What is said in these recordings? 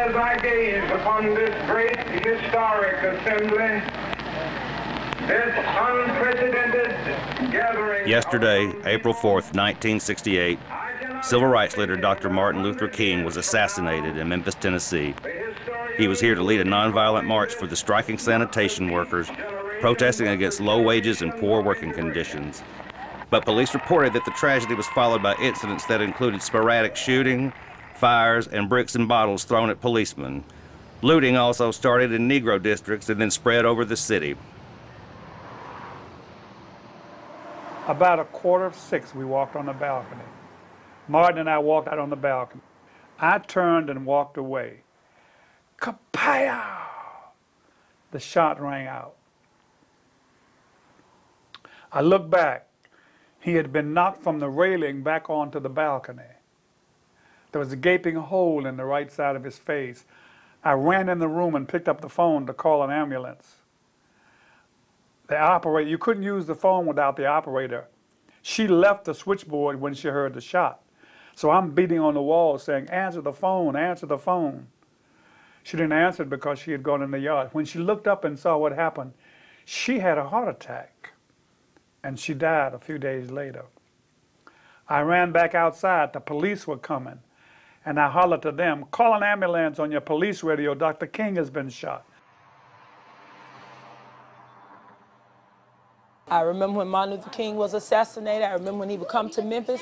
as I gaze upon this great historic assembly, this unprecedented gathering. Yesterday, April 4th, 1968, civil rights leader Dr. Martin Luther King was assassinated in Memphis, Tennessee. He was here to lead a nonviolent march for the striking sanitation workers, protesting against low wages and poor working conditions. But police reported that the tragedy was followed by incidents that included sporadic shooting, fires, and bricks and bottles thrown at policemen. Looting also started in Negro districts and then spread over the city. About 5:45, we walked on the balcony. Martin and I walked out on the balcony. I turned and walked away. Kapow! The shot rang out. I looked back. He had been knocked from the railing back onto the balcony. There was a gaping hole in the right side of his face. I ran in the room and picked up the phone to call an ambulance. The operator, you couldn't use the phone without the operator. She left the switchboard when she heard the shot. So I'm beating on the wall saying, answer the phone, answer the phone. She didn't answer it because she had gone in the yard. When she looked up and saw what happened, she had a heart attack, and she died a few days later. I ran back outside. The police were coming, and I hollered to them, call an ambulance on your police radio. Dr. King has been shot. I remember when Martin Luther King was assassinated. I remember when he would come to Memphis.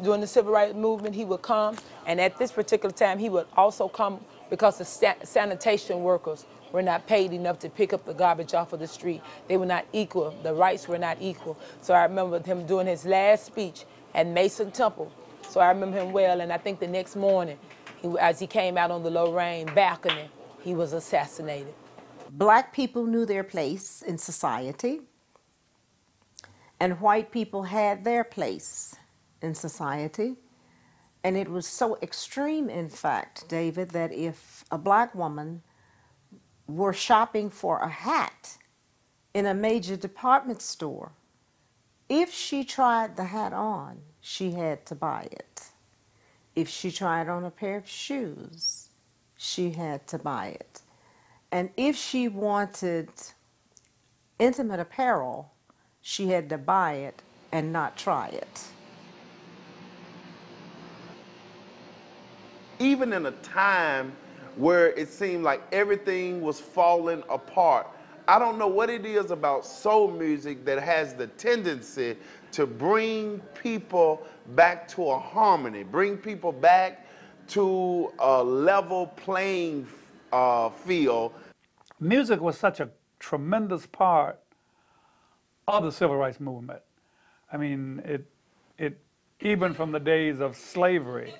During the civil rights movement, he would come, and at this particular time, he would also come because the sanitation workers were not paid enough to pick up the garbage off of the street. They were not equal. The rights were not equal. So I remember him doing his last speech at Mason Temple. So I remember him well, and I think the next morning, as he came out on the Lorraine balcony, he was assassinated. Black people knew their place in society, and white people had their place in society. And it was so extreme, in fact, David, that if a black woman were shopping for a hat in a major department store, if she tried the hat on, she had to buy it. If she tried on a pair of shoes, she had to buy it. And if she wanted intimate apparel, she had to buy it and not try it. Even in a time where it seemed like everything was falling apart, I don't know what it is about soul music that has the tendency to bring people back to a harmony, bring people back to a level playing field. Music was such a tremendous part of the civil rights movement. I mean, it even from the days of slavery.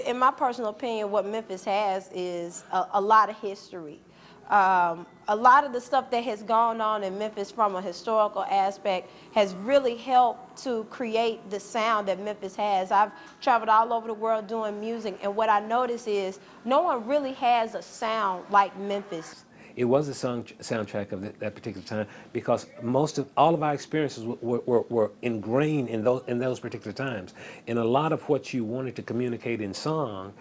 In my personal opinion, what Memphis has is a lot of history. A lot of the stuff that has gone on in Memphis from a historical aspect has really helped to create the sound that Memphis has. I've traveled all over the world doing music, and what I notice is no one really has a sound like Memphis. It was a soundtrack of that particular time because all of our experiences were ingrained in those particular times. And a lot of what you wanted to communicate in song,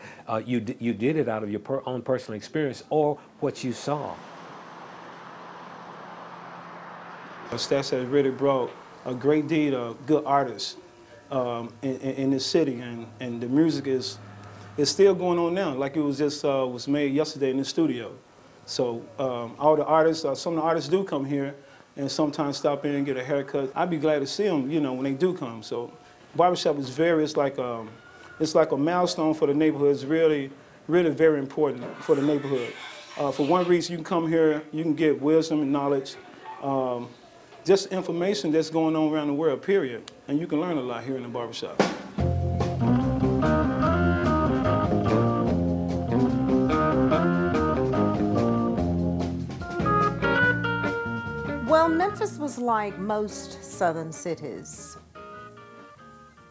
you did it out of your own personal experience or what you saw. Stax has really brought a great deal of good artists in this city, and the music is still going on now, like it was just was made yesterday in the studio. So all the artists, some of the artists do come here and sometimes stop in and get a haircut. I'd be glad to see them, you know, when they do come. So barbershop is it's like a milestone for the neighborhood. It's really, really very important for the neighborhood. For one reason, you can come here, you can get wisdom and knowledge, just information that's going on around the world, period. And you can learn a lot here in the barbershop. Well, Memphis was like most southern cities.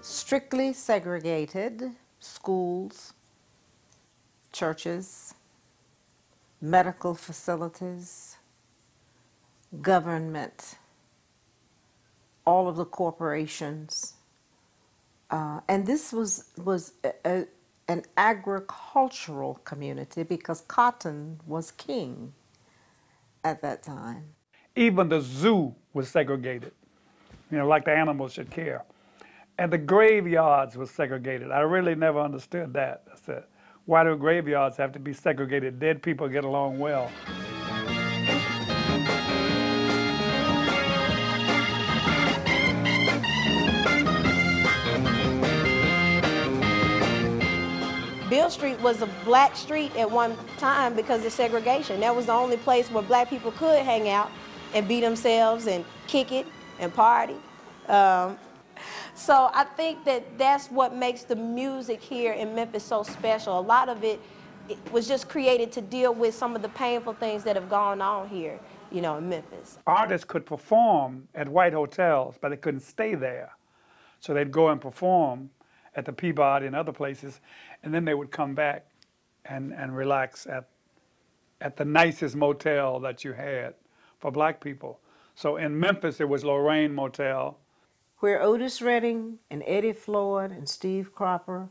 Strictly segregated schools, churches, medical facilities, government, all of the corporations, And this was an agricultural community because cotton was king at that time. Even the zoo was segregated, you know, like the animals should care. And the graveyards were segregated. I really never understood that. I said, why do graveyards have to be segregated? Dead people get along well. Beale Street was a black street at one time because of segregation. That was the only place where black people could hang out and be themselves and kick it and party. So I think that that's what makes the music here in Memphis so special. A lot of it was just created to deal with some of the painful things that have gone on here, you know, in Memphis. Artists could perform at white hotels, but they couldn't stay there. So they'd go and perform at the Peabody and other places, and then they would come back and relax at the nicest motel that you had for black people. So in Memphis, it was Lorraine Motel, where Otis Redding and Eddie Floyd and Steve Cropper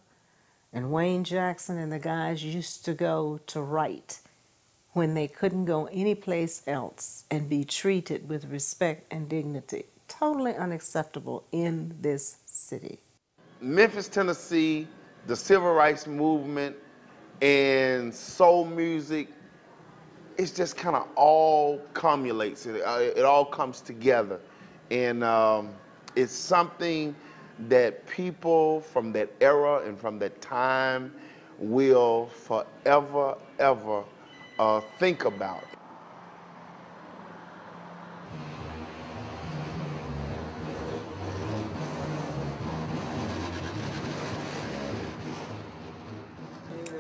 and Wayne Jackson and the guys used to go to write when they couldn't go anyplace else and be treated with respect and dignity. Totally unacceptable in this city. Memphis, Tennessee, the civil rights movement and soul music, it's just kind of all cumulates. It all comes together. And it's something that people from that era and from that time will forever, ever think about.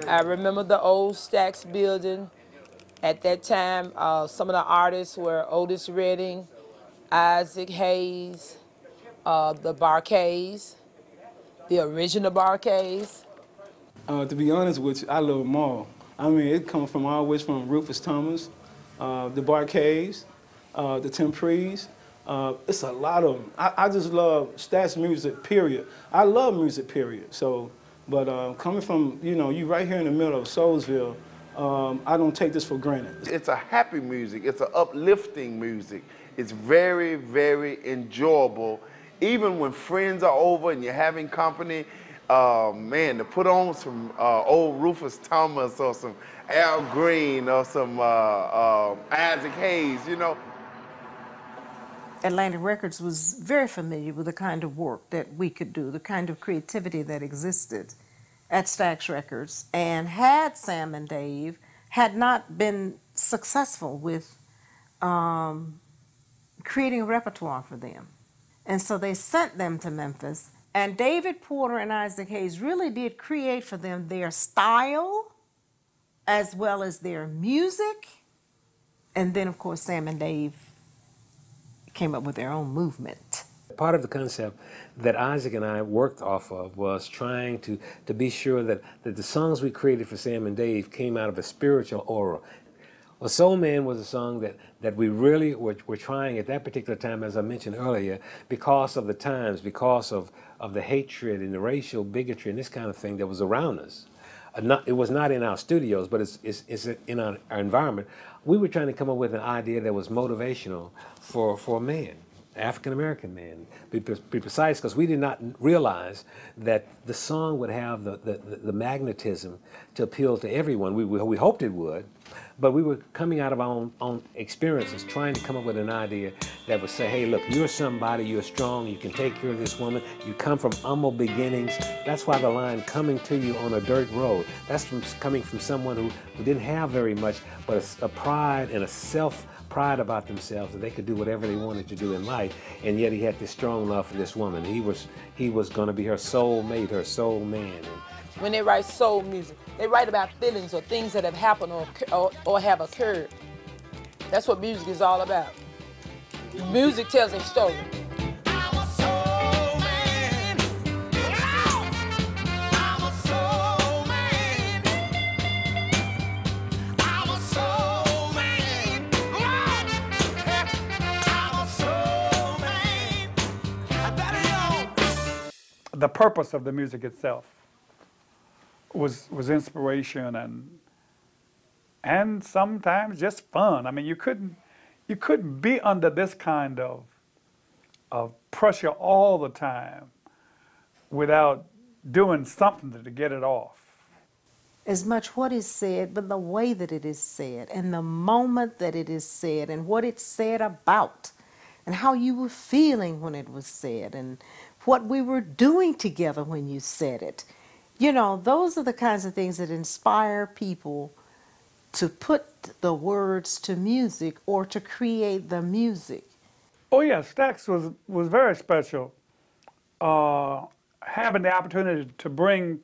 I remember the old Stax building. At that time, some of the artists were Otis Redding, Isaac Hayes, the Barkays, the original Barkays. To be honest with you, I love them all. I mean, it comes from always from Rufus Thomas, the Barkays, the Temprees. It's a lot of them. I just love Stax music, period. I love music, period. So, but coming from, you know, you right here in the middle of Soulsville, I don't take this for granted. It's a happy music. It's an uplifting music. It's very, very enjoyable. Even when friends are over and you're having company, man, to put on some old Rufus Thomas or some Al Green or some Isaac Hayes, you know. Atlantic Records was very familiar with the kind of work that we could do, the kind of creativity that existed at Stax Records, and had Sam and Dave had not been successful with creating a repertoire for them. And so they sent them to Memphis, and David Porter and Isaac Hayes really did create for them their style as well as their music. And then, of course, Sam and Dave came up with their own movement. Part of the concept that Isaac and I worked off of was trying to be sure that the songs we created for Sam and Dave came out of a spiritual aura. Well, Soul Man was a song that we really were trying at that particular time, as I mentioned earlier, because of the times, because of the hatred and the racial bigotry and this kind of thing that was around us. It was not in our studios, but it's in our environment. We were trying to come up with an idea that was motivational for a man. African-American man, be precise, because we did not realize that the song would have the magnetism to appeal to everyone. We hoped it would, but we were coming out of our own experiences, trying to come up with an idea that would say, hey, look, you're somebody, you're strong, you can take care of this woman, you come from humble beginnings. That's why the line, coming to you on a dirt road, that's coming from someone who didn't have very much, but a pride and a pride about themselves that they could do whatever they wanted to do in life, and yet he had this strong love for this woman. He was going to be her soul mate, her soul man. When they write soul music, they write about feelings or things that have happened or have occurred. That's what music is all about. Music tells a story. the purpose of the music itself was inspiration and sometimes just fun. I mean, you couldn't be under this kind of pressure all the time without doing something to get it off. As much what is said, but the way that it is said, and the moment that it is said, and what it's said about, and how you were feeling when it was said, and what we were doing together when you said it. You know, those are the kinds of things that inspire people to put the words to music or to create the music. Oh yeah, Stax was very special. Having the opportunity to bring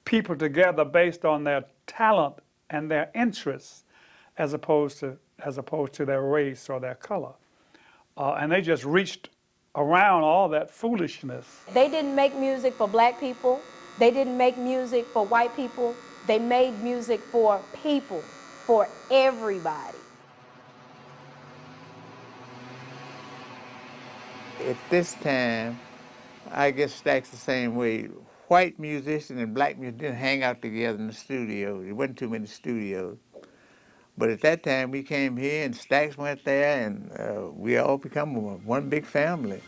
people together based on their talent and their interests, as opposed to their race or their color, and they just reached around all that foolishness. They didn't make music for black people. They didn't make music for white people. They made music for people, for everybody. At this time, I guess Stax the same way. White musicians and black musicians didn't hang out together in the studio. There wasn't too many studios. But at that time, we came here and Stax went there, and we all become one big family.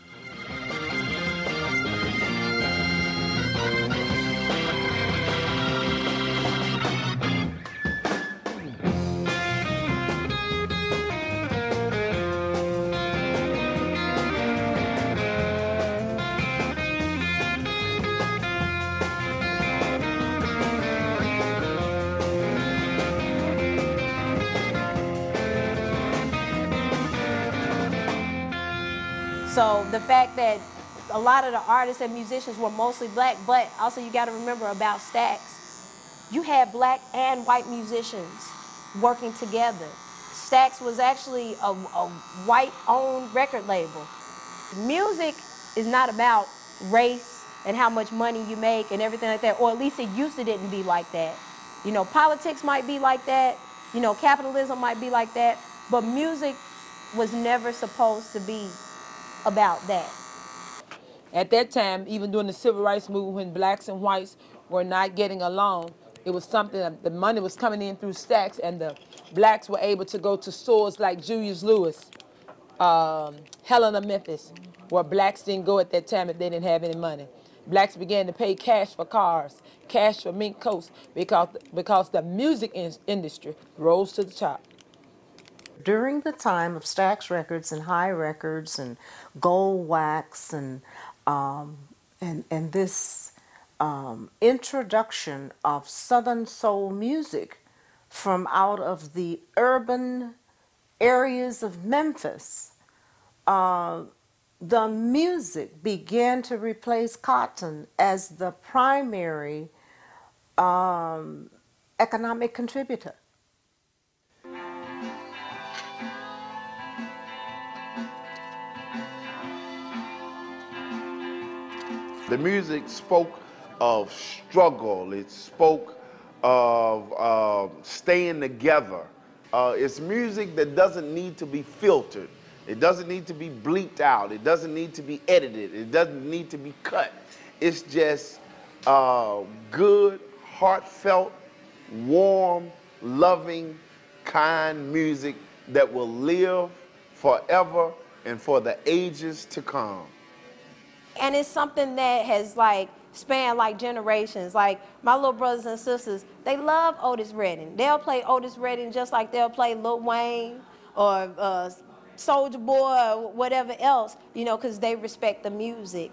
So the fact that a lot of the artists and musicians were mostly black, but also you got to remember about Stax, you had black and white musicians working together. Stax was actually a white-owned record label. Music is not about race and how much money you make and everything like that, or at least it used to didn't be like that. You know, politics might be like that, you know, capitalism might be like that, but music was never supposed to be about that. At that time, even during the civil rights movement, when blacks and whites were not getting along, it was something that the money was coming in through Stax, and the blacks were able to go to stores like Julius Lewis, Helena, Memphis, where blacks didn't go at that time if they didn't have any money. Blacks began to pay cash for cars, cash for mink coats, because the music industry rose to the top. During the time of Stax Records and High Records and Gold Wax and this introduction of Southern soul music from out of the urban areas of Memphis, the music began to replace cotton as the primary economic contributor. The music spoke of struggle. It spoke of staying together. It's music that doesn't need to be filtered. It doesn't need to be bleeped out. It doesn't need to be edited. It doesn't need to be cut. It's just good, heartfelt, warm, loving, kind music that will live forever and for the ages to come. And it's something that has like spanned like generations. Like my little brothers and sisters, they love Otis Redding. They'll play Otis Redding just like they'll play Lil Wayne or Soulja Boy or whatever else, you know, because they respect the music.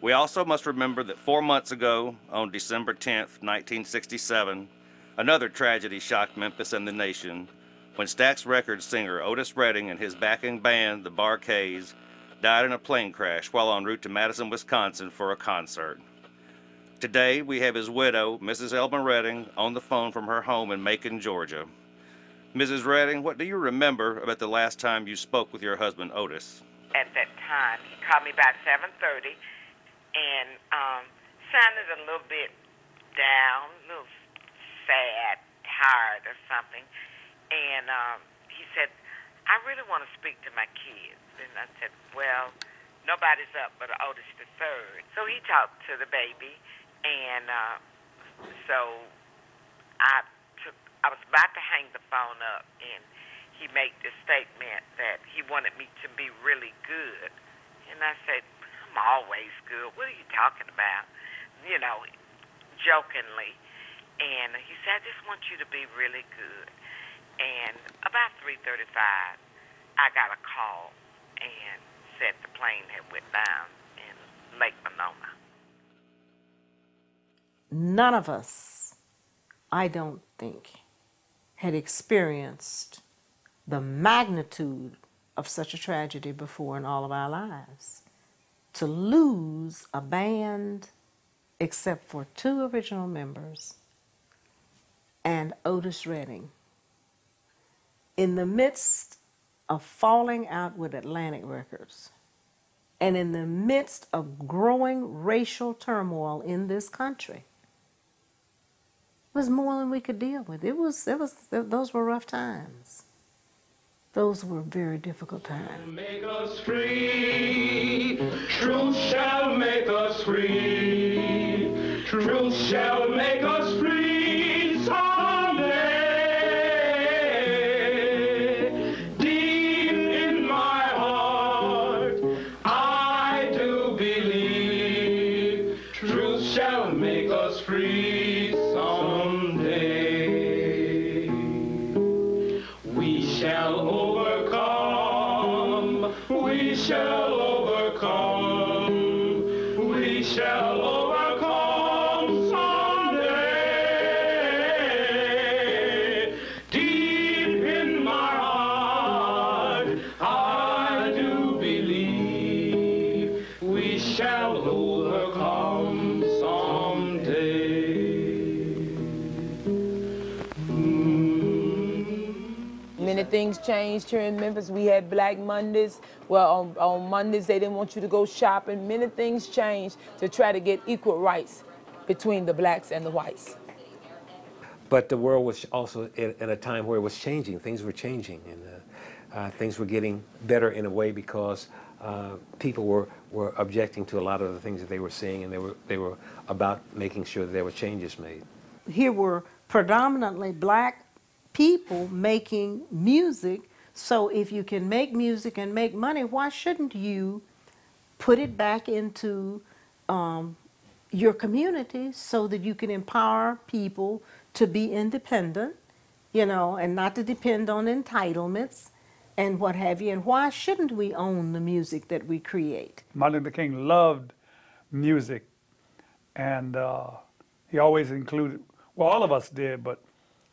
We also must remember that 4 months ago, on December 10th, 1967, another tragedy shocked Memphis and the nation when Stax Records singer Otis Redding and his backing band, the Bar-Kays, died in a plane crash while en route to Madison, Wisconsin for a concert. Today, we have his widow, Mrs. Zelma Redding, on the phone from her home in Macon, Georgia. Mrs. Redding, what do you remember about the last time you spoke with your husband, Otis? At that time, he called me about 7:30 and sounded a little bit down, a little sad, tired or something. And he said, I really want to speak to my kids. And I said, well, nobody's up but Otis III. So he talked to the baby, and so I was about to hang the phone up, and he made this statement that he wanted me to be really good. And I said, I'm always good. What are you talking about? You know, jokingly. And he said, I just want you to be really good. And about 3:35, I got a call and said the plane had went down in Lake Monona. None of us, I don't think, had experienced the magnitude of such a tragedy before in all of our lives. To lose a band, except for 2 original members, and Otis Redding, in the midst of falling out with Atlantic Records, and in the midst of growing racial turmoil in this country, was more than we could deal with. Those were rough times. Those were very difficult times. Make us free, truth shall make us free, truth shall make us free someday. Deep in my heart, I do believe, truth shall make us free someday. We shall overcome, we shall overcome, we shall overcome someday. Deep in my heart, I do believe we shall overcome someday. Many things changed here in Memphis. We had Black Mondays. Well, on Mondays, they didn't want you to go shopping. Many things changed to try to get equal rights between the blacks and the whites. But the world was also at a time where it was changing. Things were changing, and things were getting better in a way because people were objecting to a lot of the things that they were seeing, and they were about making sure that there were changes made. Here were predominantly black people making music, so if you can make music and make money, why shouldn't you put it back into your community so that you can empower people to be independent, you know, and not to depend on entitlements and what have you, and why shouldn't we own the music that we create? Martin Luther King loved music, and he always included, well, all of us did, but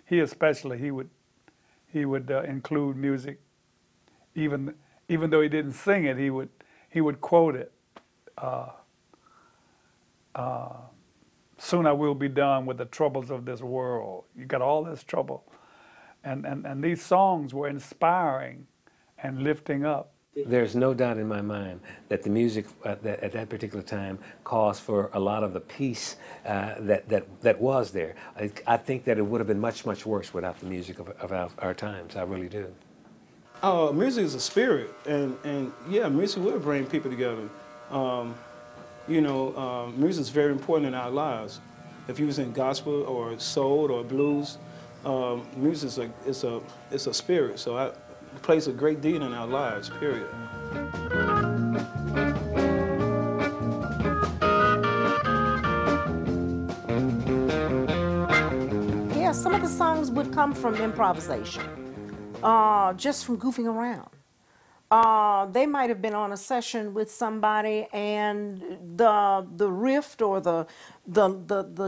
he especially, he would include music, even though he didn't sing it, he would quote it. Soon I will be done with the troubles of this world. You got all this trouble, and these songs were inspiring and lifting up. There's no doubt in my mind that the music at that particular time caused for a lot of the peace that was there. I think that it would have been much, much worse without the music of our times. I really do. Music is a spirit, and yeah, music will bring people together. You know, music is very important in our lives. If you was in gospel or soul or blues, music is a spirit. So it plays a great deal in our lives, period. Yeah, some of the songs would come from improvisation, just from goofing around. They might have been on a session with somebody, and the riff or the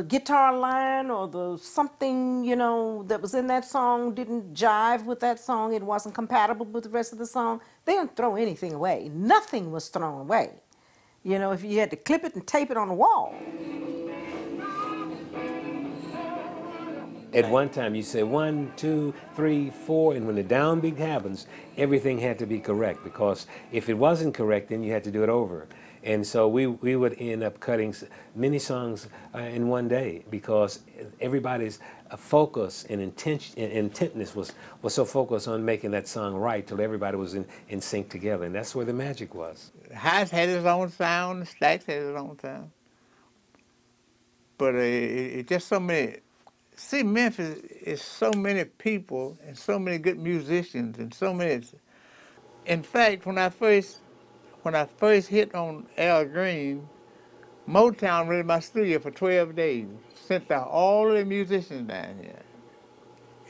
guitar line or the something, you know, that was in that song didn't jive with that song. It wasn't compatible with the rest of the song. They didn't throw anything away. Nothing was thrown away. You know, if you had to clip it and tape it on the wall. At one time, you say 1, 2, 3, 4, and when the downbeat happens, everything had to be correct, because if it wasn't correct, then you had to do it over. And so we would end up cutting many songs in one day, because everybody's focus and intentness was so focused on making that song right till everybody was in sync together, and that's where the magic was. House had its own sound, Stax had its own sound. But it just so many. See, Memphis is so many people and so many good musicians and so many. In fact, when I first hit on Al Green, Motown rented my studio for 12 days. Sent out all the musicians down here.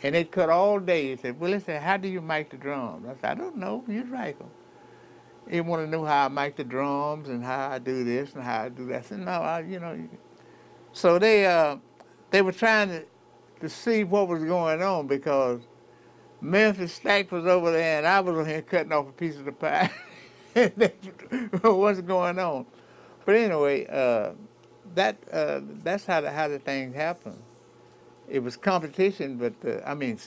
And they cut all day. They said, well, they said, how do you mic the drums? I said, I don't know, you mic them. They want to know how I mic the drums and how I do this and how I do that. I said, no, you know. So they were trying to see what was going on, because Memphis Stax was over there and I was over here cutting off a piece of the pie. What's going on? But anyway, that's how the thing happened. It was competition, but I mean,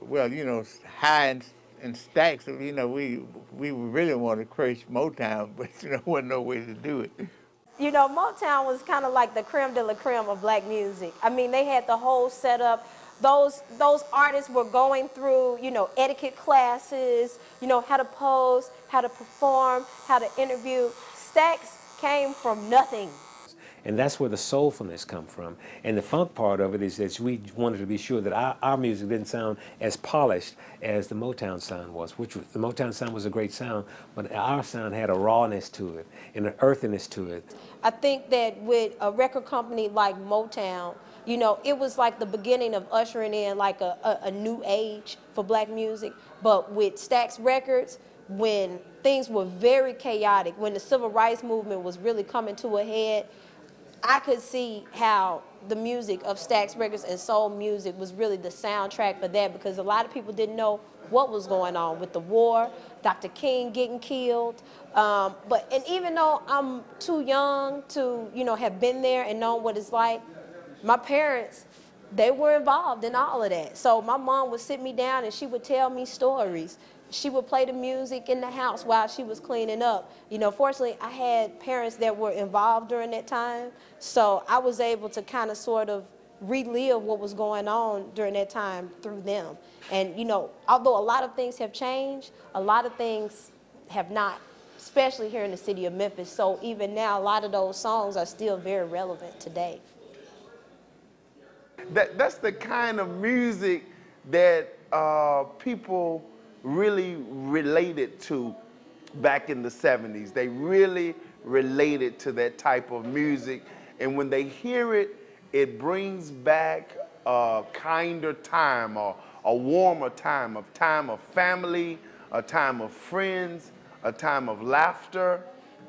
well, you know, High and Stax, you know, we really wanted to crush Motown, but you know, wasn't no way to do it. You know, Motown was kind of like the creme de la creme of black music. I mean, they had the whole setup. Those artists were going through, you know, etiquette classes, you know, how to pose, how to perform, how to interview. Stax came from nothing. And that's where the soulfulness come from. And the funk part of it is that we wanted to be sure that our music didn't sound as polished as the Motown sound was, the Motown sound was a great sound, but our sound had a rawness to it and an earthiness to it. I think that with a record company like Motown, you know, it was like the beginning of ushering in like a new age for black music. But with Stax Records, when things were very chaotic, when the civil rights movement was really coming to a head, I could see how the music of Stax Records and soul music was really the soundtrack for that, because a lot of people didn't know what was going on with the war, Dr. King getting killed. And even though I'm too young to, you know, have been there and know what it's like, my parents, they were involved in all of that. So my mom would sit me down and she would tell me stories. She would play the music in the house while she was cleaning up. You know, fortunately, I had parents that were involved during that time, so I was able to kind of sort of relive what was going on during that time through them. And, you know, although a lot of things have changed, a lot of things have not, especially here in the city of Memphis. So even now, a lot of those songs are still very relevant today. That's the kind of music that people really related to back in the 70s. They really related to that type of music. And when they hear it, it brings back a kinder time, or a warmer time of family, a time of friends, a time of laughter.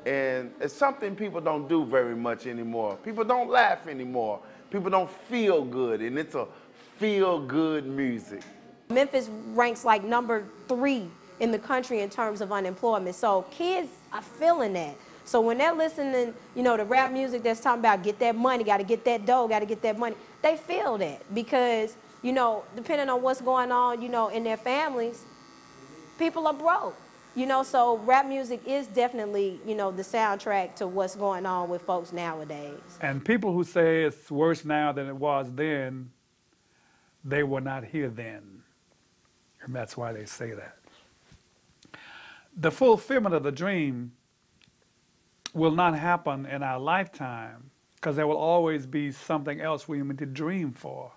And it's something people don't do very much anymore. People don't laugh anymore. People don't feel good, and it's a feel-good music. Memphis ranks like #3 in the country in terms of unemployment. So kids are feeling that. So when they're listening, you know, to rap music that's talking about get that money, got to get that dough, got to get that money, they feel that, because, you know, depending on what's going on, you know, in their families, people are broke. You know, so rap music is definitely, you know, the soundtrack to what's going on with folks nowadays. And people who say it's worse now than it was then, they were not here then. And that's why they say that. The fulfillment of the dream will not happen in our lifetime, because there will always be something else we need to dream for.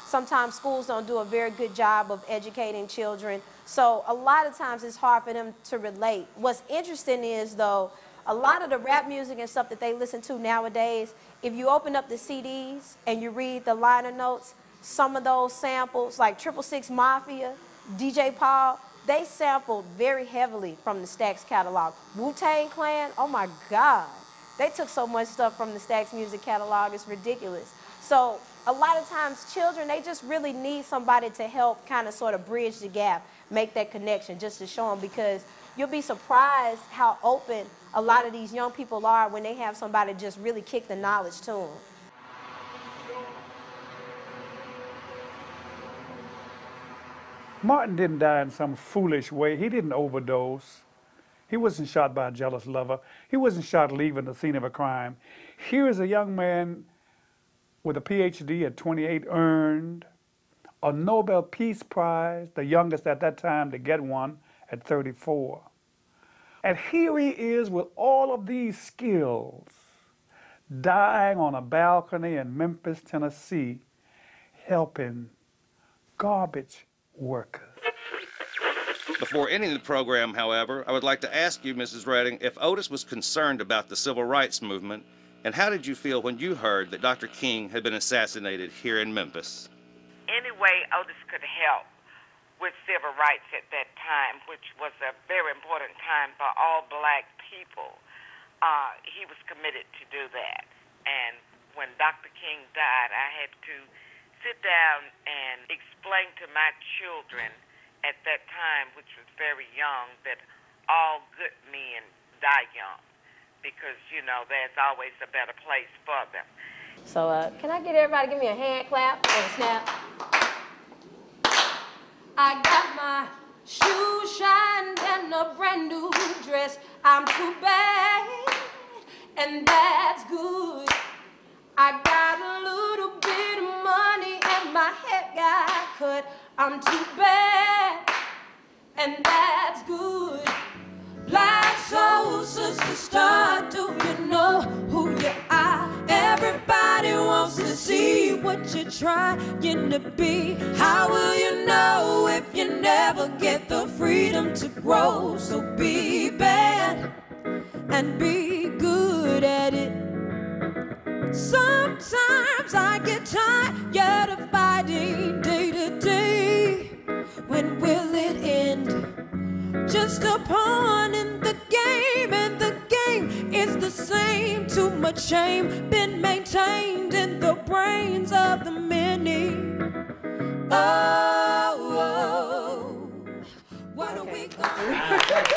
Sometimes schools don't do a very good job of educating children, so a lot of times it's hard for them to relate. What's interesting is, though, a lot of the rap music and stuff that they listen to nowadays, if you open up the CDs and you read the liner notes, some of those samples, like 666 Mafia, DJ Paul, they sampled very heavily from the Stax catalog. Wu-Tang Clan, oh my God. They took so much stuff from the Stax music catalog, it's ridiculous. So a lot of times children, they just really need somebody to help kind of sort of bridge the gap, make that connection, just to show them, because you'll be surprised how open a lot of these young people are when they have somebody just really kick the knowledge to them. Martin didn't die in some foolish way. He didn't overdose. He wasn't shot by a jealous lover. He wasn't shot leaving the scene of a crime. Here is a young man with a PhD at 28 earned, a Nobel Peace Prize, the youngest at that time to get one at 34. And here he is with all of these skills, dying on a balcony in Memphis, Tennessee, helping garbage workers. Before ending the program, however, I would like to ask you, Mrs. Redding, if Otis was concerned about the civil rights movement, and how did you feel when you heard that Dr. King had been assassinated here in Memphis? Any way Otis could help with civil rights at that time, which was a very important time for all black people, he was committed to do that. And when Dr. King died, I had to sit down and explain to my children at that time, which was very young, that all good men die young because, you know, there's always a better place for them. So can I get everybody to give me a hand clap or a snap? I got my shoes shined and a brand new dress. I'm too bad, and that's good. I got a little bit of money and my hair got cut. I'm too bad, and that's good. Black soul sister star, do you know who you are? Everybody wants to see what you're trying to be. How will you know if you never get the freedom to grow? So be bad and be good at it. Sometimes I get tired of fighting day to day. When will it end? Just a pawn in the game, and the game is the same. Too much shame been maintained in the brains of the many. Oh, what are we gonna do?